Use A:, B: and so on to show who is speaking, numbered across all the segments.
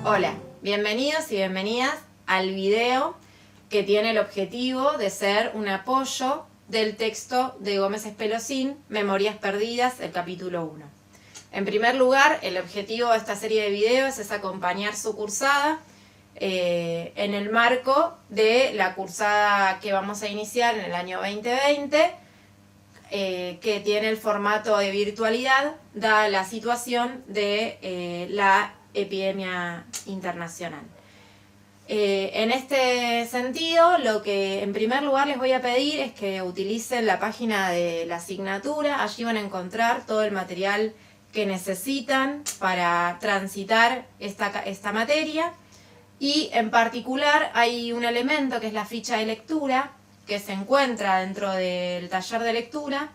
A: Hola, bienvenidos y bienvenidas al video que tiene el objetivo de ser un apoyo del texto de Gómez Espelosín, Memorias Perdidas, el capítulo 1. En primer lugar, el objetivo de esta serie de videos es acompañar su cursada en el marco de la cursada que vamos a iniciar en el año 2020, que tiene el formato de virtualidad, dada la situación de la epidemia internacional. En este sentido, lo que en primer lugar les voy a pedir es que utilicen la página de la asignatura. Allí van a encontrar todo el material que necesitan para transitar esta materia, y en particular hay un elemento que es la ficha de lectura que se encuentra dentro del taller de lectura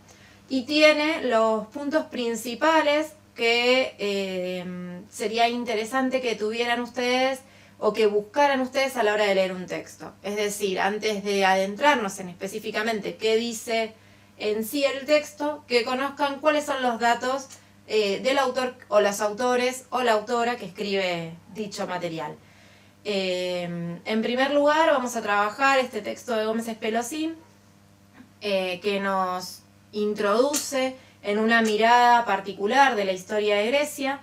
A: y tiene los puntos principales que sería interesante que tuvieran ustedes o que buscaran ustedes a la hora de leer un texto. Es decir, antes de adentrarnos en específicamente qué dice en sí el texto, que conozcan cuáles son los datos del autor o los autores o la autora que escribe dicho material. En primer lugar, vamos a trabajar este texto de Gómez Espelosín, que nos introduce en una mirada particular de la historia de Grecia.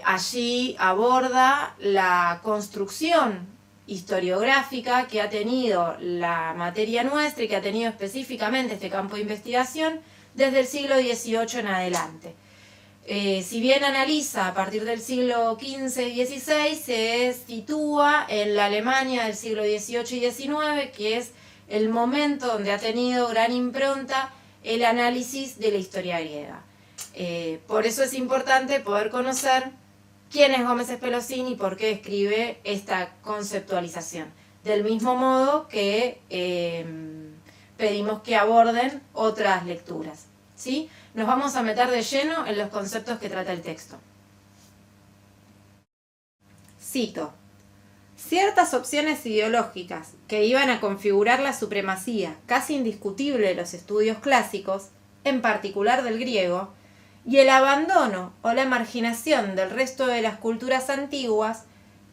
A: Allí aborda la construcción historiográfica que ha tenido la materia nuestra y que ha tenido específicamente este campo de investigación desde el siglo XVIII en adelante. Si bien analiza a partir del siglo XV y XVI, se sitúa en la Alemania del siglo XVIII y XIX, que es el momento donde ha tenido gran impronta el análisis de la historia griega. Por eso es importante poder conocer quién es Gómez Espelosín y por qué escribe esta conceptualización. Del mismo modo que pedimos que aborden otras lecturas, ¿sí? Nos vamos a meter de lleno en los conceptos que trata el texto. Cito: ciertas opciones ideológicas que iban a configurar la supremacía casi indiscutible de los estudios clásicos, en particular del griego, y el abandono o la marginación del resto de las culturas antiguas,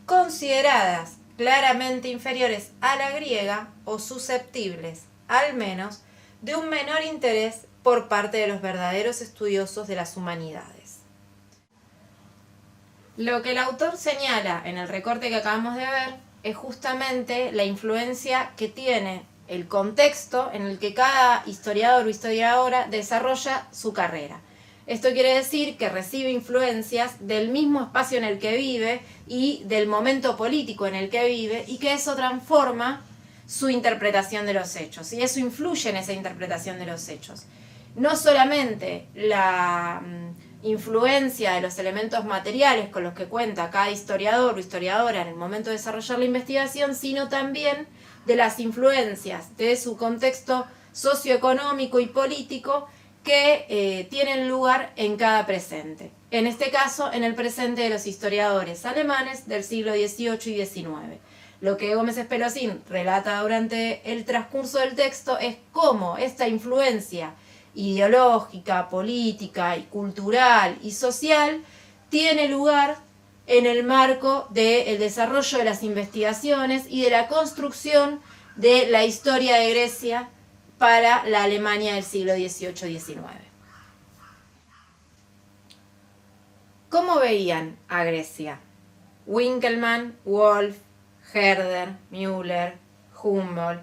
A: consideradas claramente inferiores a la griega o susceptibles, al menos, de un menor interés por parte de los verdaderos estudiosos de las humanidades. Lo que el autor señala en el recorte que acabamos de ver es justamente la influencia que tiene el contexto en el que cada historiador o historiadora desarrolla su carrera. Esto quiere decir que recibe influencias del mismo espacio en el que vive y del momento político en el que vive, y que eso transforma su interpretación de los hechos, y eso influye en esa interpretación de los hechos. No solamente la influencia de los elementos materiales con los que cuenta cada historiador o historiadora en el momento de desarrollar la investigación, sino también de las influencias de su contexto socioeconómico y político que tienen lugar en cada presente. En este caso, en el presente de los historiadores alemanes del siglo XVIII y XIX. Lo que Gómez Espelosín relata durante el transcurso del texto es cómo esta influencia ideológica, política y cultural y social tiene lugar en el marco del desarrollo de las investigaciones y de la construcción de la historia de Grecia para la Alemania del siglo XVIII y XIX. ¿Cómo veían a Grecia? Winkelmann, Wolf, Herder, Müller, Humboldt.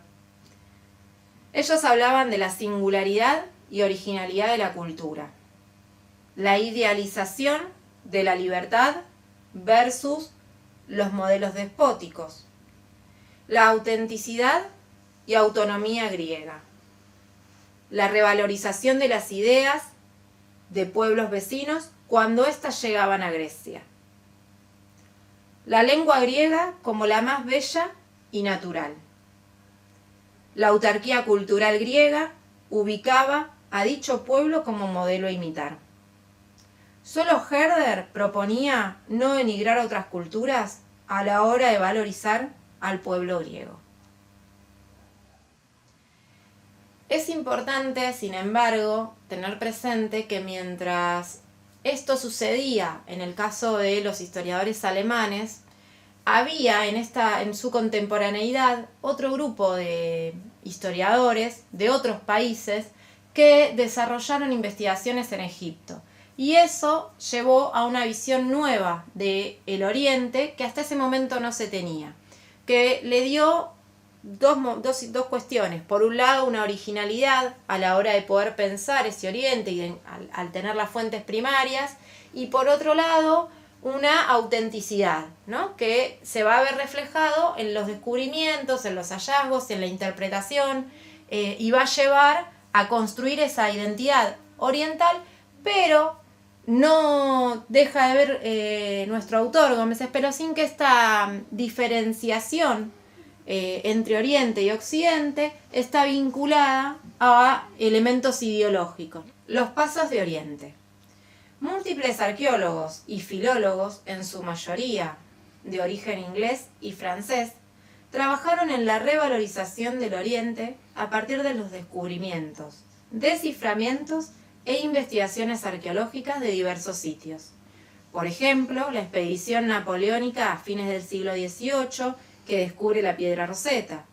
A: Ellos hablaban de la singularidad y originalidad de la cultura, la idealización de la libertad versus los modelos despóticos, la autenticidad y autonomía griega, la revalorización de las ideas de pueblos vecinos cuando éstas llegaban a Grecia, la lengua griega como la más bella y natural. La autarquía cultural griega ubicaba a dicho pueblo como modelo a imitar. Solo Herder proponía no denigrar otras culturas a la hora de valorizar al pueblo griego. Es importante, sin embargo, tener presente que mientras esto sucedía en el caso de los historiadores alemanes, había en su contemporaneidad otro grupo de historiadores de otros países que desarrollaron investigaciones en Egipto. Y eso llevó a una visión nueva del Oriente que hasta ese momento no se tenía, que le dio dos cuestiones. Por un lado, una originalidad a la hora de poder pensar ese Oriente y al tener las fuentes primarias, y por otro lado, una autenticidad, ¿no? Que se va a ver reflejado en los descubrimientos, en los hallazgos, en la interpretación, y va a llevar a construir esa identidad oriental, pero no deja de ver nuestro autor Gómez Espelosín que esta diferenciación entre Oriente y Occidente está vinculada a elementos ideológicos. Los pasos de Oriente. Múltiples arqueólogos y filólogos, en su mayoría de origen inglés y francés, trabajaron en la revalorización del Oriente a partir de los descubrimientos, desciframientos e investigaciones arqueológicas de diversos sitios. Por ejemplo, la expedición napoleónica a fines del siglo XVIII que descubre la piedra Rosetta.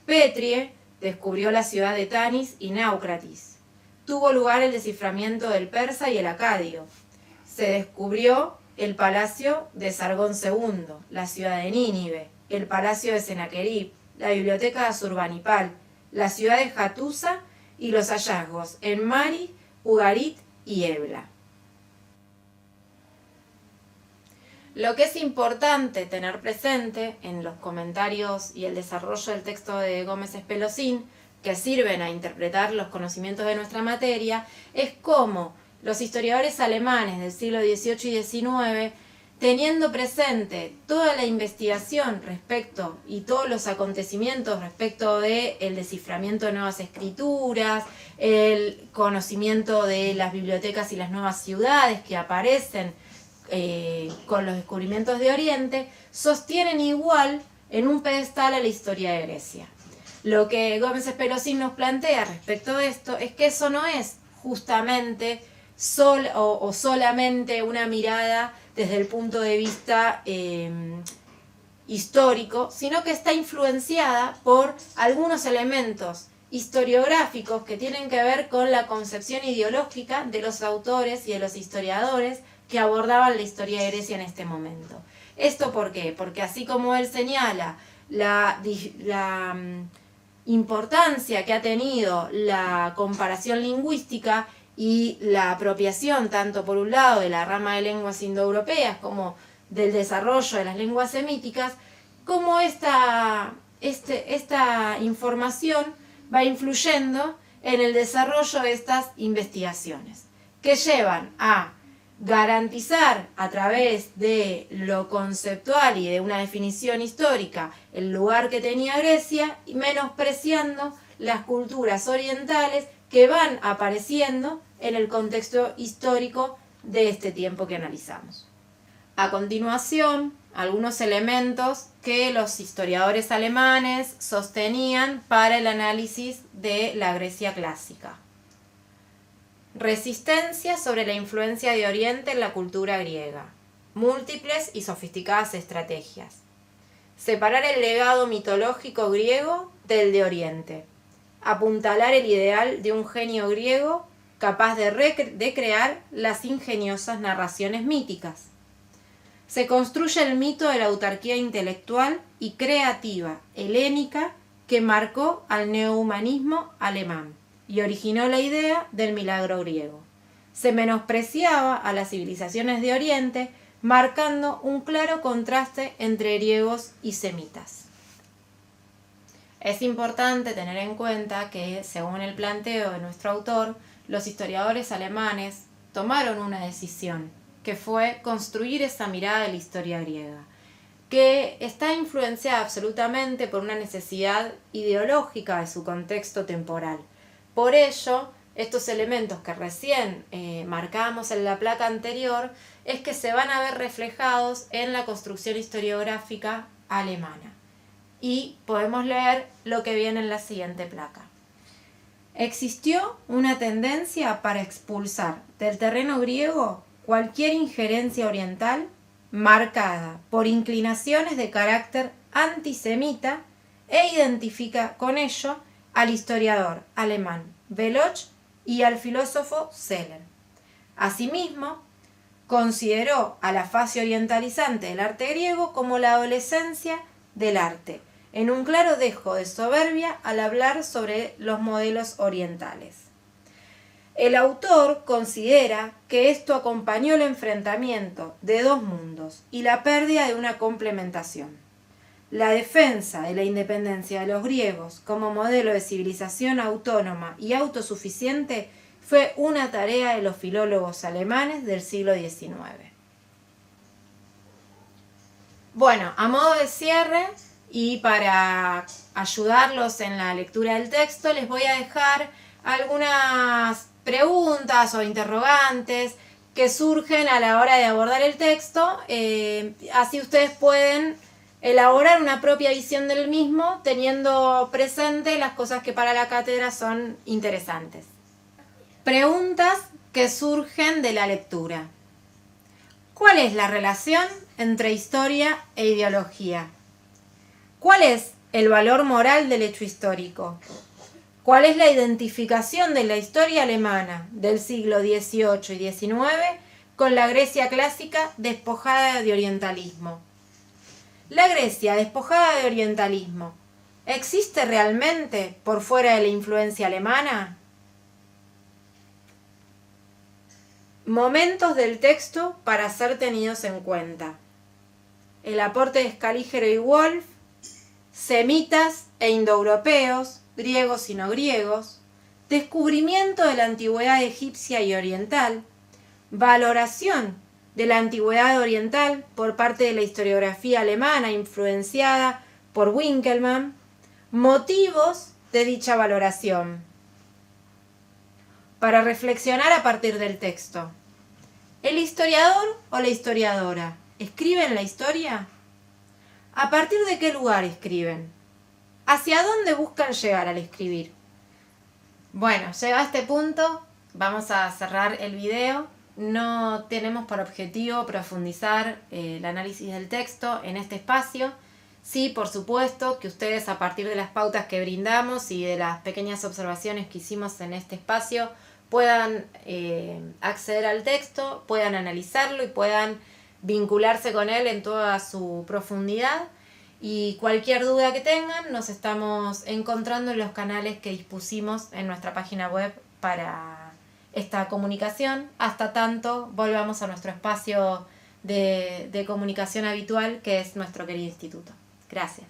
A: Petrie descubrió la ciudad de Tanis y Náucratis. Tuvo lugar el desciframiento del persa y el acadio. Se descubrió el palacio de Sargón II, la ciudad de Nínive, el palacio de Sennacherib, la biblioteca de Asurbanipal, la ciudad de Hattusa y los hallazgos en Mari, Ugarit y Ebla. Lo que es importante tener presente en los comentarios y el desarrollo del texto de Gómez Espelosín, que sirven a interpretar los conocimientos de nuestra materia, es cómo los historiadores alemanes del siglo XVIII y XIX, teniendo presente toda la investigación respecto y todos los acontecimientos respecto del desciframiento de nuevas escrituras, el conocimiento de las bibliotecas y las nuevas ciudades que aparecen con los descubrimientos de Oriente, sostienen igual en un pedestal a la historia de Grecia. Lo que Gómez Espelosín nos plantea respecto de esto es que eso no es justamente solamente una mirada desde el punto de vista histórico, sino que está influenciada por algunos elementos historiográficos que tienen que ver con la concepción ideológica de los autores y de los historiadores que abordaban la historia de Grecia en este momento. ¿Esto por qué? Porque así como él señala la importancia que ha tenido la comparación lingüística y la apropiación tanto por un lado de la rama de lenguas indoeuropeas como del desarrollo de las lenguas semíticas, cómo esta información va influyendo en el desarrollo de estas investigaciones, que llevan a garantizar a través de lo conceptual y de una definición histórica el lugar que tenía Grecia, y menospreciando las culturas orientales que van apareciendo en el contexto histórico de este tiempo que analizamos. A continuación, algunos elementos que los historiadores alemanes sostenían para el análisis de la Grecia clásica. Resistencia sobre la influencia de Oriente en la cultura griega. Múltiples y sofisticadas estrategias. Separar el legado mitológico griego del de Oriente. Apuntalar el ideal de un genio griego capaz de crear las ingeniosas narraciones míticas. Se construye el mito de la autarquía intelectual y creativa helénica que marcó al neohumanismo alemán y originó la idea del milagro griego. Se menospreciaba a las civilizaciones de Oriente, marcando un claro contraste entre griegos y semitas. Es importante tener en cuenta que, según el planteo de nuestro autor, los historiadores alemanes tomaron una decisión, que fue construir esa mirada de la historia griega, que está influenciada absolutamente por una necesidad ideológica de su contexto temporal. Por ello, estos elementos que recién marcábamos en la placa anterior es que se van a ver reflejados en la construcción historiográfica alemana. Y podemos leer lo que viene en la siguiente placa. Existió una tendencia para expulsar del terreno griego cualquier injerencia oriental marcada por inclinaciones de carácter antisemita e identifica con ello al historiador alemán Veloch y al filósofo Seller. Asimismo, consideró a la fase orientalizante del arte griego como la adolescencia del arte, en un claro dejo de soberbia al hablar sobre los modelos orientales. El autor considera que esto acompañó el enfrentamiento de dos mundos y la pérdida de una complementación. La defensa de la independencia de los griegos como modelo de civilización autónoma y autosuficiente fue una tarea de los filólogos alemanes del siglo XIX. Bueno, a modo de cierre y para ayudarlos en la lectura del texto, les voy a dejar algunas preguntas o interrogantes que surgen a la hora de abordar el texto, así ustedes pueden elaborar una propia visión del mismo, teniendo presente las cosas que para la cátedra son interesantes. Preguntas que surgen de la lectura. ¿Cuál es la relación entre historia e ideología? ¿Cuál es el valor moral del hecho histórico? ¿Cuál es la identificación de la historia alemana del siglo XVIII y XIX con la Grecia clásica despojada de orientalismo? La Grecia despojada de orientalismo, ¿existe realmente por fuera de la influencia alemana? Momentos del texto para ser tenidos en cuenta. El aporte de Scaliger y Wolf, semitas e indoeuropeos, griegos y no griegos, descubrimiento de la antigüedad egipcia y oriental, valoración de la antigüedad oriental por parte de la historiografía alemana influenciada por Winkelmann, motivos de dicha valoración. Para reflexionar a partir del texto. ¿El historiador o la historiadora escriben la historia? ¿A partir de qué lugar escriben? ¿Hacia dónde buscan llegar al escribir? Bueno, llega a este punto, vamos a cerrar el video. No tenemos por objetivo profundizar el análisis del texto en este espacio. Sí, por supuesto, que ustedes a partir de las pautas que brindamos y de las pequeñas observaciones que hicimos en este espacio puedan acceder al texto, puedan analizarlo y puedan vincularse con él en toda su profundidad. Y cualquier duda que tengan, nos estamos encontrando en los canales que dispusimos en nuestra página web para esta comunicación, hasta tanto volvamos a nuestro espacio de comunicación habitual, que es nuestro querido instituto. Gracias.